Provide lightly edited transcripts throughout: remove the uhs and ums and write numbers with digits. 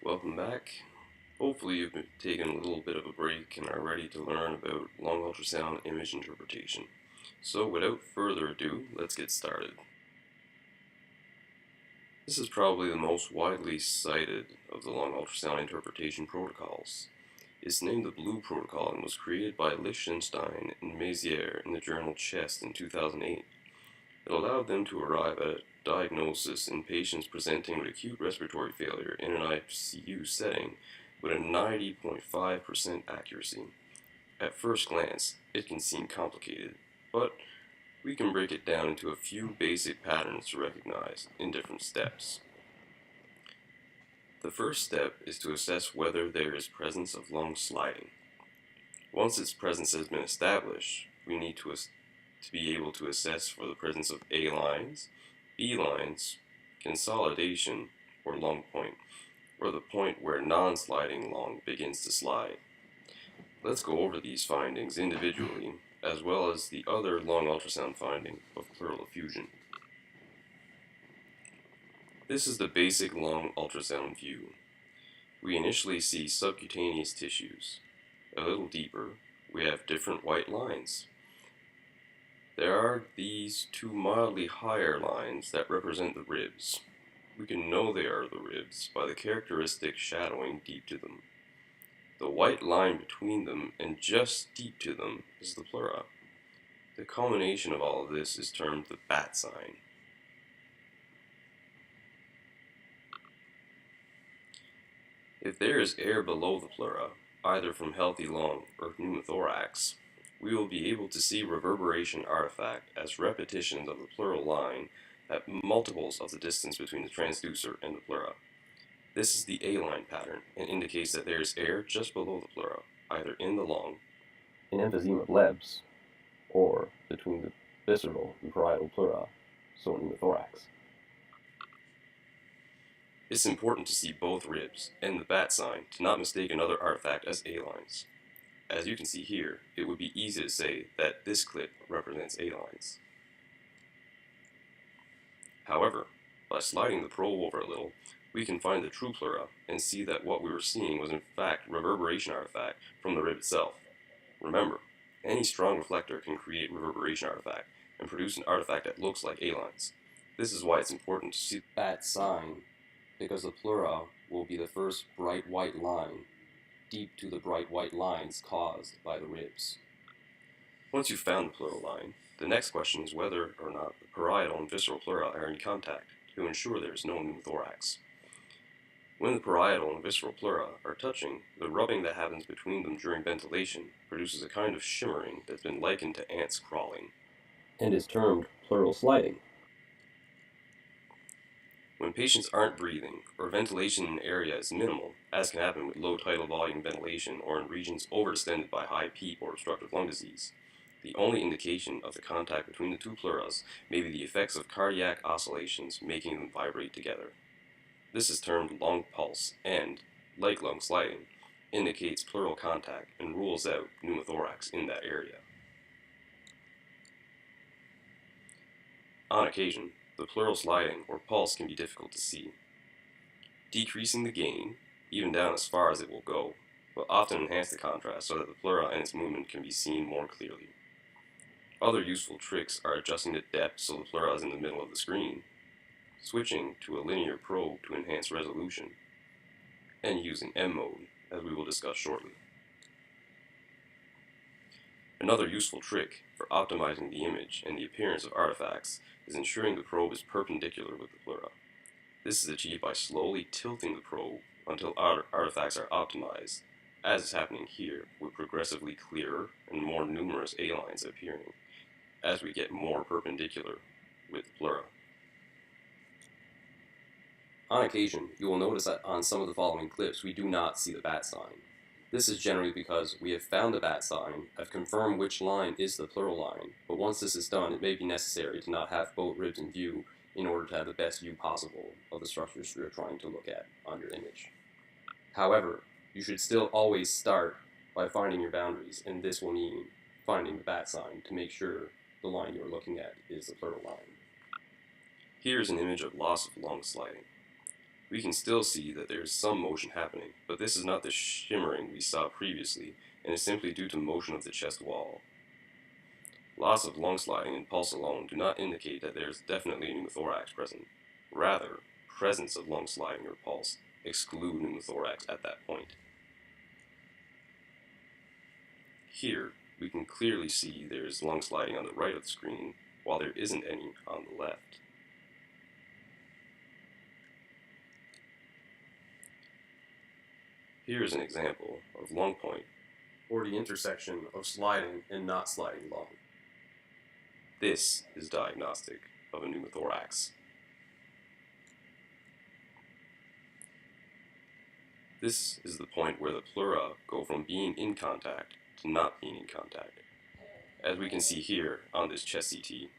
Welcome back. Hopefully you've been taking a little bit of a break and are ready to learn about long ultrasound image interpretation. So without further ado, let's get started. This is probably the most widely cited of the long ultrasound interpretation protocols. It's named the Blue Protocol and was created by Lichtenstein and Mézières in the journal Chest in 2008. It allowed them to arrive at a diagnosis in patients presenting with acute respiratory failure in an ICU setting with a 90.5% accuracy. At first glance, it can seem complicated, but we can break it down into a few basic patterns to recognize in different steps. The first step is to assess whether there is presence of lung sliding. Once its presence has been established, we need to be able to assess for the presence of A lines, B lines, consolidation, or lung point, or the point where non-sliding lung begins to slide. Let's go over these findings individually, as well as the other lung ultrasound finding of pleural effusion. This is the basic lung ultrasound view. We initially see subcutaneous tissues. A little deeper, we have different white lines. There are these two mildly higher lines that represent the ribs. We can know they are the ribs by the characteristic shadowing deep to them. The white line between them and just deep to them is the pleura. The culmination of all of this is termed the bat sign. If there is air below the pleura, either from healthy lung or pneumothorax, we will be able to see reverberation artifact as repetitions of the pleural line at multiples of the distance between the transducer and the pleura. This is the A-line pattern and indicates that there is air just below the pleura, either in the lung, in emphysema blebs, or between the visceral and parietal pleura, so pneumothorax. It's important to see both ribs and the bat sign to not mistake another artifact as A-lines. As you can see here, it would be easy to say that this clip represents A-lines. However, by sliding the probe over a little, we can find the true pleura and see that what we were seeing was in fact reverberation artifact from the rib itself. Remember, any strong reflector can create reverberation artifact and produce an artifact that looks like A-lines. This is why it's important to see the bat sign, because the pleura will be the first bright white line deep to the bright white lines caused by the ribs. Once you've found the pleural line, the next question is whether or not the parietal and visceral pleura are in contact to ensure there is no pneumothorax. When the parietal and visceral pleura are touching, the rubbing that happens between them during ventilation produces a kind of shimmering that's been likened to ants crawling, and is termed pleural sliding. When patients aren't breathing, or ventilation in an area is minimal, as can happen with low tidal volume ventilation or in regions overextended by high PEEP or obstructive lung disease, the only indication of the contact between the two pleuras may be the effects of cardiac oscillations making them vibrate together. This is termed lung pulse and, like lung sliding, indicates pleural contact and rules out pneumothorax in that area. On occasion, the pleural sliding or pulse can be difficult to see. Decreasing the gain, even down as far as it will go, will often enhance the contrast so that the pleura and its movement can be seen more clearly. Other useful tricks are adjusting the depth so the pleura is in the middle of the screen, switching to a linear probe to enhance resolution, and using M mode, as we will discuss shortly. Another useful trick for optimizing the image and the appearance of artifacts is ensuring the probe is perpendicular with the pleura. This is achieved by slowly tilting the probe until artifacts are optimized, as is happening here with progressively clearer and more numerous A-lines appearing as we get more perpendicular with the pleura. On occasion, you will notice that on some of the following clips we do not see the bat sign. This is generally because we have found the bat sign, have confirmed which line is the pleural line, but once this is done, it may be necessary to not have both ribs in view in order to have the best view possible of the structures you're trying to look at on your image. However, you should still always start by finding your boundaries, and this will mean finding the bat sign to make sure the line you're looking at is the pleural line. Here's an image of loss of lung sliding. we can still see that there is some motion happening, but this is not the shimmering we saw previously, and is simply due to motion of the chest wall. Loss of lung sliding and pulse alone do not indicate that there is definitely a pneumothorax present. Rather, presence of lung sliding or pulse exclude pneumothorax at that point. Here, we can clearly see there is lung sliding on the right of the screen, while there isn't any on the left. Here is an example of lung point, or the intersection of sliding and not sliding lung. This is diagnostic of a pneumothorax. This is the point where the pleura go from being in contact to not being in contact. As we can see here on this chest CT,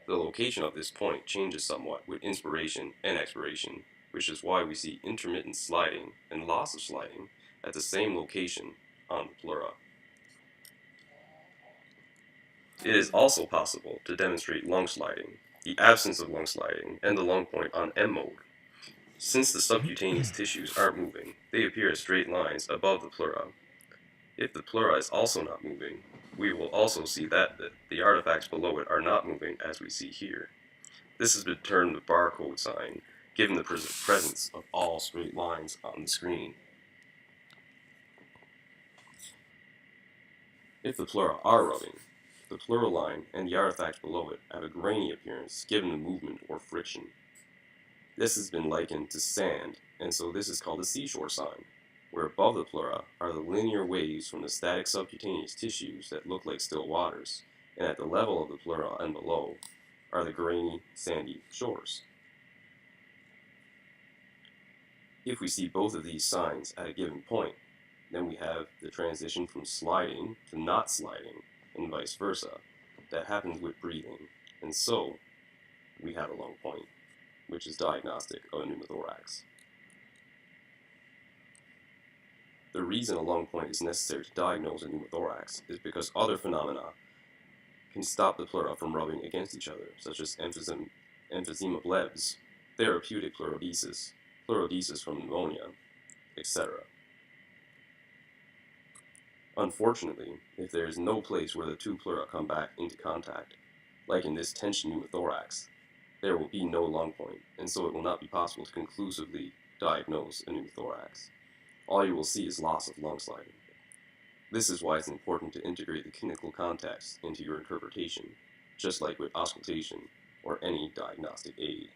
the location of this point changes somewhat with inspiration and expiration, which is why we see intermittent sliding and loss of sliding at the same location on the pleura. It is also possible to demonstrate lung sliding, the absence of lung sliding, and the lung point on M mode. Since the subcutaneous tissues aren't moving, they appear as straight lines above the pleura. If the pleura is also not moving, we will also see that the artifacts below it are not moving as we see here. This has been termed the barcode sign, given the presence of all straight lines on the screen. If the pleura are rubbing, the pleural line and the artifacts below it have a grainy appearance given the movement or friction. This has been likened to sand, and so this is called the seashore sign, where above the pleura are the linear waves from the static subcutaneous tissues that look like still waters, and at the level of the pleura and below are the grainy, sandy shores. If we see both of these signs at a given point, then we have the transition from sliding to not sliding, and vice versa. That happens with breathing, and so we have a lung point, which is diagnostic of a pneumothorax. The reason a lung point is necessary to diagnose a pneumothorax is because other phenomena can stop the pleura from rubbing against each other, such as emphysema blebs, therapeutic pleurodesis, pleurodesis from pneumonia, etc. Unfortunately, if there is no place where the two pleura come back into contact, like in this tension pneumothorax, there will be no lung point, and so it will not be possible to conclusively diagnose a pneumothorax. All you will see is loss of lung sliding. This is why it's important to integrate the clinical context into your interpretation, just like with auscultation or any diagnostic aid.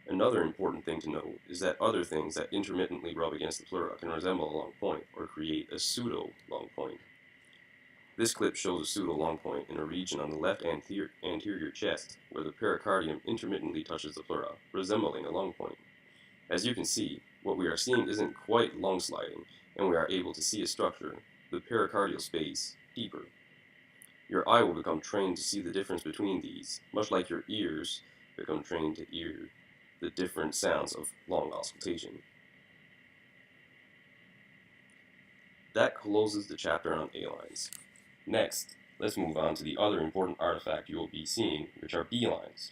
Another important thing to note is that other things that intermittently rub against the pleura can resemble a lung point or create a pseudo-lung point. This clip shows a pseudo-lung point in a region on the left anterior chest where the pericardium intermittently touches the pleura, resembling a lung point. As you can see, what we are seeing isn't quite lung sliding, and we are able to see a structure, the pericardial space, deeper. Your eye will become trained to see the difference between these, much like your ears become trained to hear the different sounds of lung auscultation. That closes the chapter on A-lines. Next, let's move on to the other important artifact you will be seeing, which are B-lines.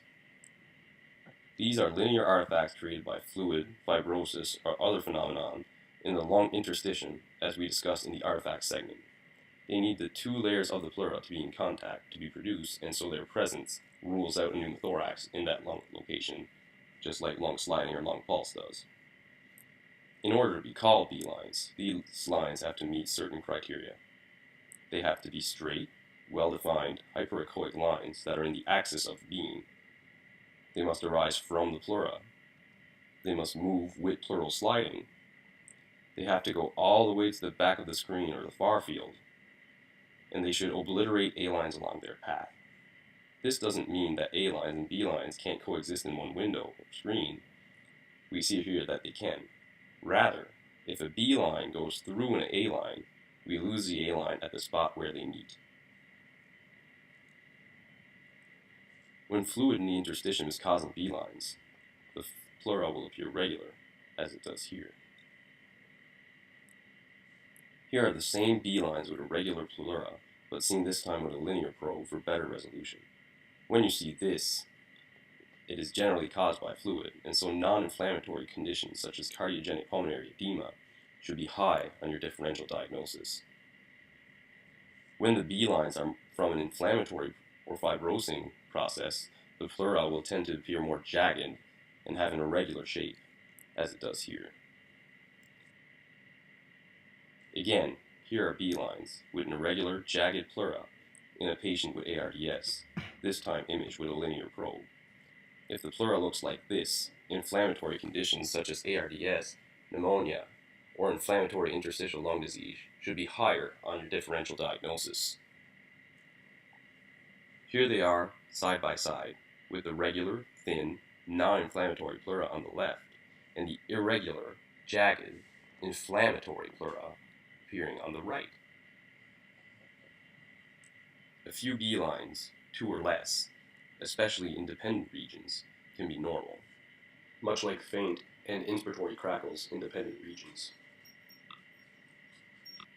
These are linear artifacts created by fluid, fibrosis, or other phenomenon in the lung interstitium, as we discussed in the artifact segment. They need the two layers of the pleura to be in contact to be produced, and so their presence rules out a pneumothorax in that lung location, just like lung sliding or lung pulse does. In order to be called B-lines, these lines have to meet certain criteria. They have to be straight, well-defined, hyperechoic lines that are in the axis of being. They must arise from the pleura. They must move with pleural sliding. They have to go all the way to the back of the screen or the far field. And they should obliterate A-lines along their path. This doesn't mean that A-lines and B-lines can't coexist in one window or screen. We see here that they can. Rather, if a B-line goes through an A-line, we lose the A-line at the spot where they meet. When fluid in the interstitium is causing B-lines, the pleura will appear regular, as it does here. Here are the same B-lines with a regular pleura, but seen this time with a linear probe for better resolution. When you see this, It is generally caused by fluid, and so non-inflammatory conditions such as cardiogenic pulmonary edema should be high on your differential diagnosis. When the B lines are from an inflammatory or fibrosing process, the pleura will tend to appear more jagged and have an irregular shape, as it does here. Again, here are B lines with an irregular, jagged pleura in a patient with ARDS, this time imaged with a linear probe. If the pleura looks like this, inflammatory conditions such as ARDS, pneumonia, or inflammatory interstitial lung disease should be higher on your differential diagnosis. Here they are, side by side, with the regular, thin, non-inflammatory pleura on the left, and the irregular, jagged, inflammatory pleura appearing on the right. A few B lines, 2 or less, especially in dependent regions, can be normal, much like faint and inspiratory crackles in dependent regions.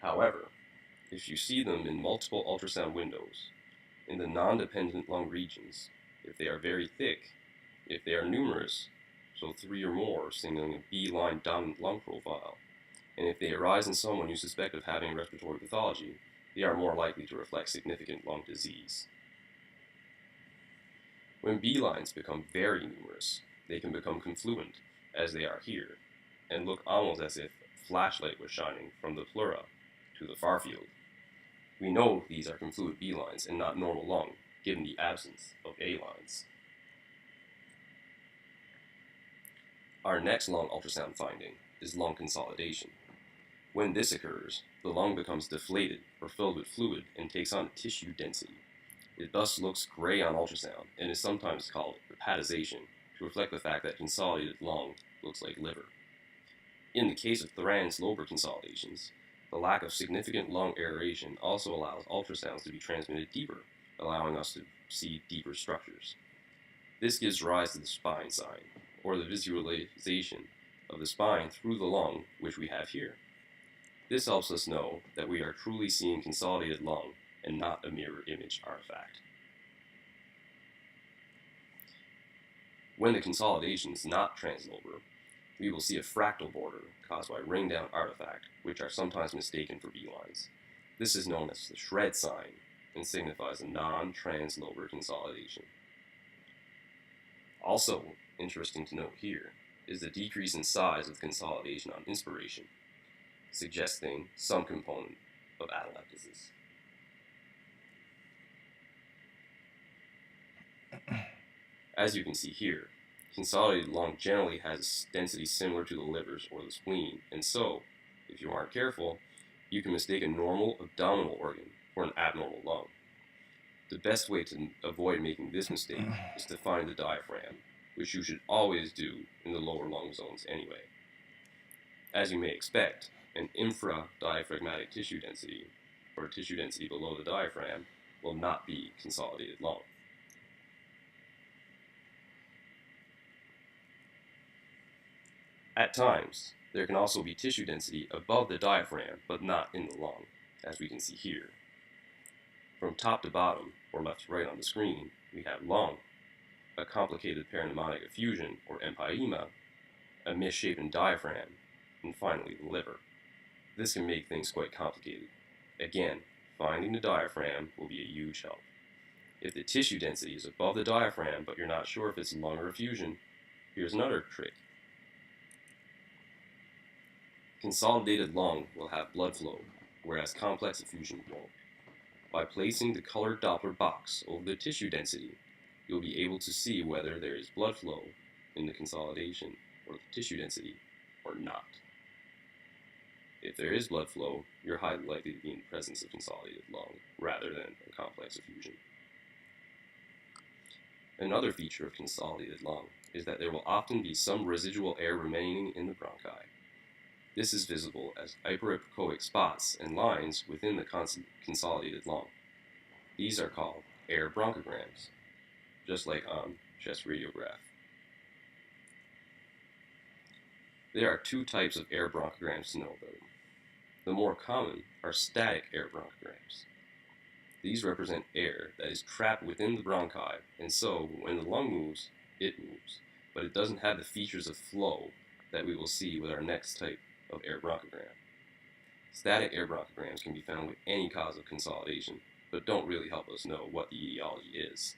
However, if you see them in multiple ultrasound windows, in the non-dependent lung regions, if they are very thick, if they are numerous, so 3 or more signaling a B-line dominant lung profile, and if they arise in someone you suspect of having respiratory pathology, they are more likely to reflect significant lung disease. When B lines become very numerous, they can become confluent, as they are here, and look almost as if a flashlight was shining from the pleura to the far field. We know these are confluent B lines and not normal lung, given the absence of A lines. Our next lung ultrasound finding is lung consolidation. When this occurs, the lung becomes deflated or filled with fluid and takes on tissue density. It thus looks gray on ultrasound and is sometimes called hepatization to reflect the fact that consolidated lung looks like liver. In the case of Thorans-Lober consolidations, the lack of significant lung aeration also allows ultrasounds to be transmitted deeper, allowing us to see deeper structures. This gives rise to the spine sign, or the visualization of the spine through the lung, which we have here. This helps us know that we are truly seeing consolidated lung and not a mirror image artifact. When the consolidation is not translobar, we will see a fractal border caused by ring-down artifact, which are sometimes mistaken for B lines. This is known as the shred sign and signifies a non-translobar consolidation. Also interesting to note here is the decrease in size of consolidation on inspiration, suggesting some component of atelectasis. As you can see here, consolidated lung generally has density similar to the liver's or the spleen, and so, if you aren't careful, you can mistake a normal abdominal organ for an abnormal lung. The best way to avoid making this mistake is to find the diaphragm, which you should always do in the lower lung zones anyway. As you may expect, an infradiaphragmatic tissue density, or tissue density below the diaphragm, will not be consolidated lung. At times, there can also be tissue density above the diaphragm, but not in the lung, as we can see here. From top to bottom, or left to right on the screen, we have lung, a complicated peripneumonic effusion, or empyema, a misshapen diaphragm, and finally the liver. This can make things quite complicated. Again, finding the diaphragm will be a huge help. If the tissue density is above the diaphragm, but you're not sure if it's lung or effusion, here's another trick. Consolidated lung will have blood flow, whereas complex effusion won't. By placing the colored Doppler box over the tissue density, you'll be able to see whether there is blood flow in the consolidation or the tissue density or not. If there is blood flow, you're highly likely to be in the presence of consolidated lung rather than a complex effusion. Another feature of consolidated lung is that there will often be some residual air remaining in the bronchi. This is visible as hyperechoic spots and lines within the consolidated lung. These are called air bronchograms, just like on chest radiograph. There are two types of air bronchograms to know about. The more common are static air bronchograms. These represent air that is trapped within the bronchi, and so when the lung moves, it moves, but it doesn't have the features of flow that we will see with our next type of air bronchogram. Static air bronchograms can be found with any cause of consolidation, but don't really help us know what the etiology is.